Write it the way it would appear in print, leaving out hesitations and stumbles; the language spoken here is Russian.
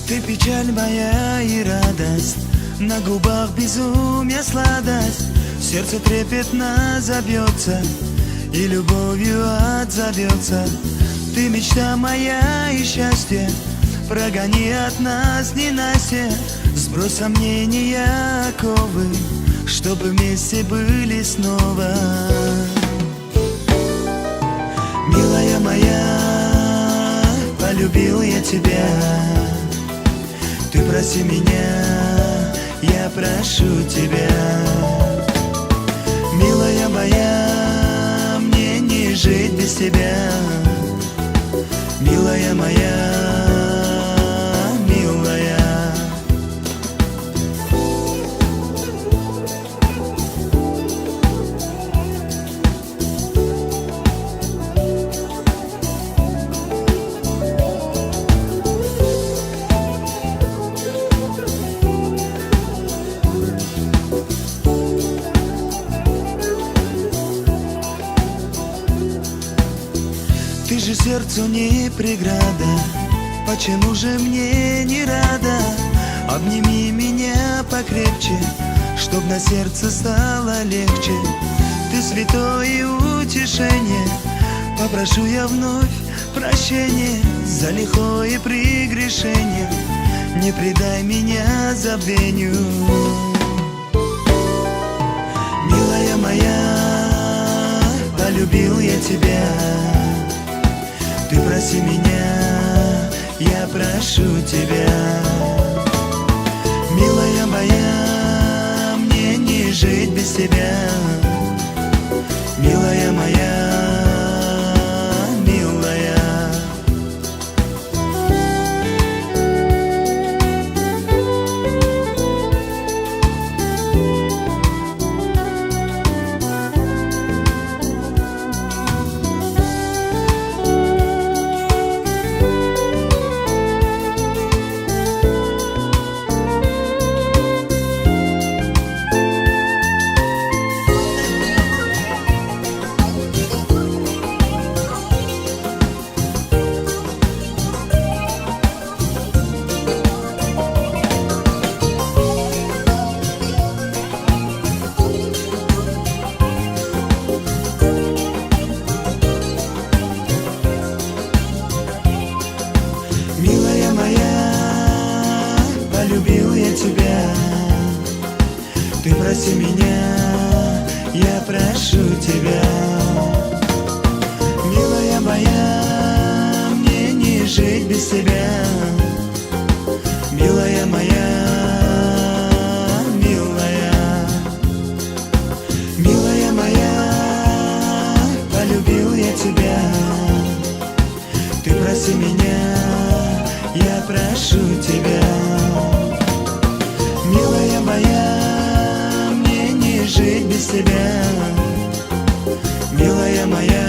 Ты печаль моя и радость, на губах безумие сладость, сердце трепетно забьется и любовью отзовется. Ты мечта моя и счастье, прогони от нас ненастье, сбрось сомнения оковы, чтобы вместе были снова. Милая моя, полюбил я тебя. Ты проси меня, я прошу тебя. Милая моя, мне не жить без тебя. Милая моя, милая. Ты же сердцу не преграда, почему же мне не рада? Обними меня покрепче, чтоб на сердце стало легче. Ты святое утешение, попрошу я вновь прощения за лихое прегрешение. Не предай меня забвению. Милая моя, полюбил я тебя. Ты проси меня, я прошу тебя. Милая моя, мне не жить без тебя. Милая моя, милая. Милая моя, полюбил я тебя. Ты проси меня, я прошу тебя. Милая моя, мне не жить без тебя. Милая моя, милая. Милая моя, полюбил я тебя. Ты проси меня, я прошу тебя. Милая моя, мне не жить без тебя. Милая моя,